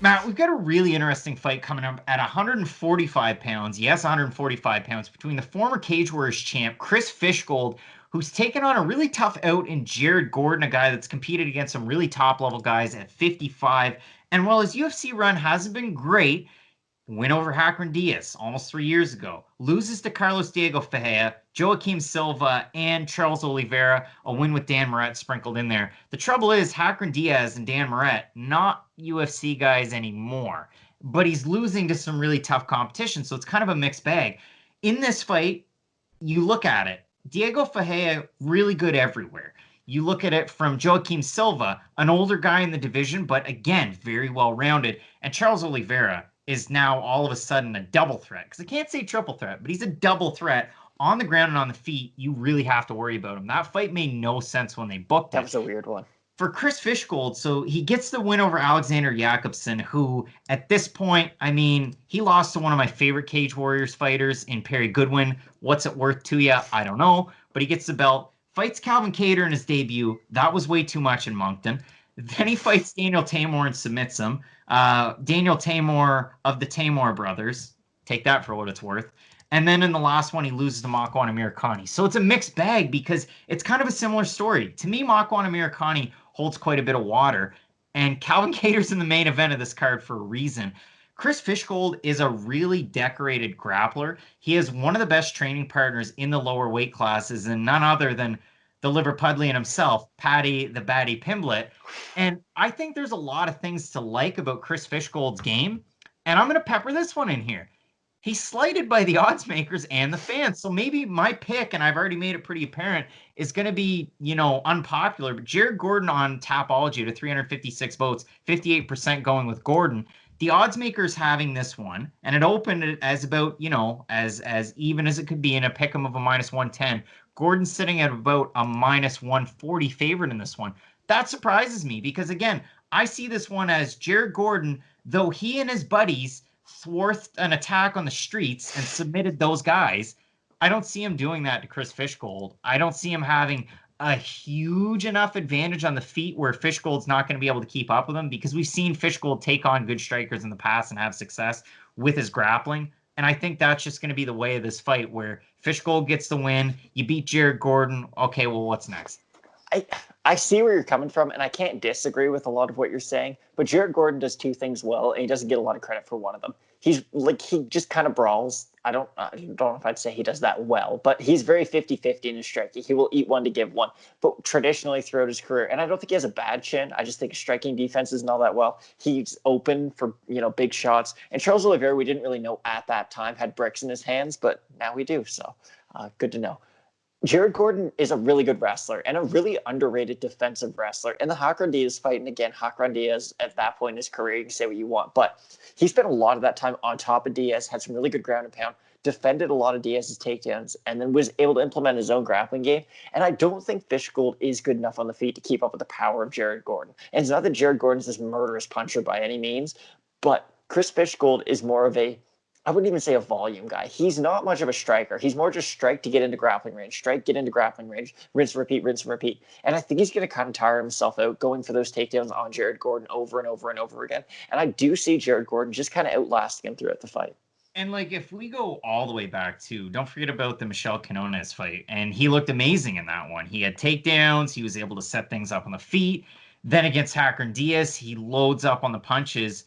Matt, we've got a really interesting fight coming up at 145 pounds. Yes, 145 pounds between the former Cage Warriors champ, Chris Fishgold, who's taken on a really tough out in Jared Gordon, a guy that's competed against some really top level guys at 55. And while his UFC run hasn't been great, win over Hackman Diaz almost 3 years ago. Loses to Carlos Diego Ferreira, Joaquim Silva, and Charles Oliveira. A win with Dan Moret sprinkled in there. The trouble is, Hackman Diaz and Dan Moret, not UFC guys anymore, but he's losing to some really tough competition, so it's kind of a mixed bag. In this fight, you look at it, Diego Ferreira, really good everywhere. You look at it from Joaquim Silva, an older guy in the division, but again, very well rounded. And Charles Oliveira is now all of a sudden a double threat. Because I can't say triple threat, but he's a double threat on the ground and on the feet. You really have to worry about him. That fight made no sense when they booked That it. was a weird one. For Chris Fishgold, so he gets the win over Alexander Jakobsen, who at this point, I mean, he lost to one of my favorite Cage Warriors fighters in Perry Goodwin. What's it worth to you? I don't know, but he gets the belt. Fights Calvin Kattar in his debut. That was way too much in Moncton. Then he fights Daniel Tamor and submits him. Daniel Tamor of the Tamor brothers. Take that for what it's worth. And then in the last one, he loses to Makwan Amirkhani. So it's a mixed bag because it's kind of a similar story. To me, Makwan Amirkhani holds quite a bit of water. And Calvin Kattar's in the main event of this card for a reason. Chris Fishgold is a really decorated grappler. He is one of the best training partners in the lower weight classes, and none other than the Liverpudlian himself, Paddy the Batty Pimblett. And I think there's a lot of things to like about Chris Fishgold's game. And I'm going to pepper this one in here. He's slighted by the odds makers and the fans. So maybe my pick, and I've already made it pretty apparent, is going to be, unpopular. But Jared Gordon on Tapology to 356 votes, 58% going with Gordon. The odds makers having this one, and it opened it as about, as even as it could be in a pick'em of a minus 110. Gordon's sitting at about a minus 140 favorite in this one. That surprises me because, again, I see this one as Jared Gordon, though he and his buddies thwarted an attack on the streets and submitted those guys. I don't see him doing that to Chris Fishgold. I don't see him having a huge enough advantage on the feet where Fishgold's not going to be able to keep up with him because we've seen Fishgold take on good strikers in the past and have success with his grappling. And I think that's just going to be the way of this fight where Fishgold gets the win. You beat Jared Gordon. Okay, well, what's next? I see where you're coming from, and I can't disagree with a lot of what you're saying. But Jared Gordon does two things well, and he doesn't get a lot of credit for one of them. He just kind of brawls. I don't know if I'd say he does that well, but he's very 50-50 in his striking. He will eat one to give one. But traditionally throughout his career, and I don't think he has a bad chin. I just think his striking defense isn't all that well. He's open for big shots. And Charles Oliveira, we didn't really know at that time had bricks in his hands, but now we do. So good to know. Jared Gordon is a really good wrestler and a really underrated defensive wrestler. And the Hackman Diaz fight, and again, Hackman Diaz at that point in his career, you can say what you want, but he spent a lot of that time on top of Diaz, had some really good ground and pound, defended a lot of Diaz's takedowns, and then was able to implement his own grappling game. And I don't think Fishgold is good enough on the feet to keep up with the power of Jared Gordon. And it's not that Jared Gordon's this murderous puncher by any means, but Chris Fishgold is more of I wouldn't even say a volume guy. He's not much of a striker. He's more just strike to get into grappling range, strike, get into grappling range, rinse, repeat, rinse, and repeat. And I think he's going to kind of tire himself out going for those takedowns on Jared Gordon over and over and over again. And I do see Jared Gordon just kind of outlasting him throughout the fight. And if we go all the way back to, don't forget about the Michel Quinones fight. And he looked amazing in that one. He had takedowns. He was able to set things up on the feet. Then against Hackman Diaz, he loads up on the punches.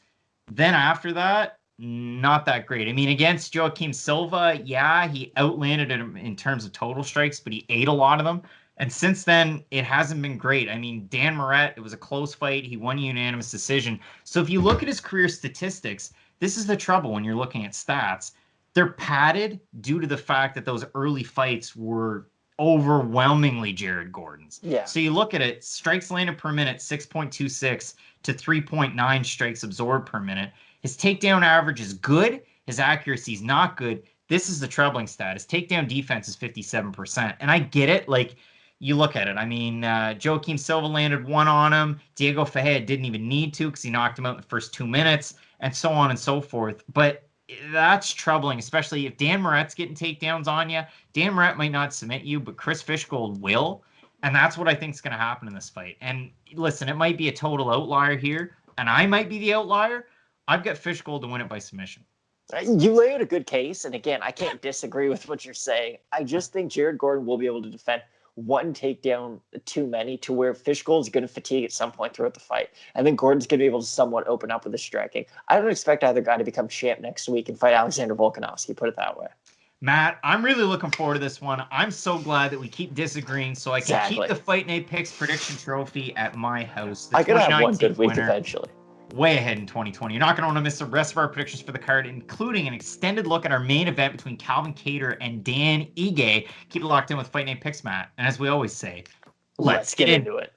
Then after that, not that great. I mean, against Joaquim Silva, yeah, he outlanded him in terms of total strikes, but he ate a lot of them. And since then, it hasn't been great. I mean, Dan Moret, it was a close fight. He won a unanimous decision. So if you look at his career statistics, this is the trouble when you're looking at stats. They're padded due to the fact that those early fights were overwhelmingly Jared Gordon's. Yeah. So you look at it, strikes landed per minute, 6.26 to 3.9 strikes absorbed per minute. His takedown average is good. His accuracy is not good. This is the troubling stat. His takedown defense is 57%. And I get it. You look at it. I mean, Joaquim Silva landed one on him. Diego Ferreira didn't even need to because he knocked him out in the first 2 minutes and so on and so forth. But that's troubling, especially if Dan Moret's getting takedowns on you. Dan Moret might not submit you, but Chris Fishgold will. And that's what I think is going to happen in this fight. And listen, it might be a total outlier here, and I might be the outlier. I've got Fishgold to win it by submission. You lay out a good case, and again, I can't disagree with what you're saying. I just think Jared Gordon will be able to defend one takedown too many to where Fishgold is going to fatigue at some point throughout the fight. And then Gordon's going to be able to somewhat open up with his striking. I don't expect either guy to become champ next week and fight Alexander Volkanovski, put it that way. Matt, I'm really looking forward to this one. I'm so glad that we keep disagreeing so I can keep the Fight Night Picks prediction trophy at my house. I could have one good week eventually. Way ahead in 2020. You're not going to want to miss the rest of our predictions for the card, including an extended look at our main event between Calvin Kattar and Dan Ige. Keep it locked in with Fight Night Picks, Matt. And as we always say, let's get into it.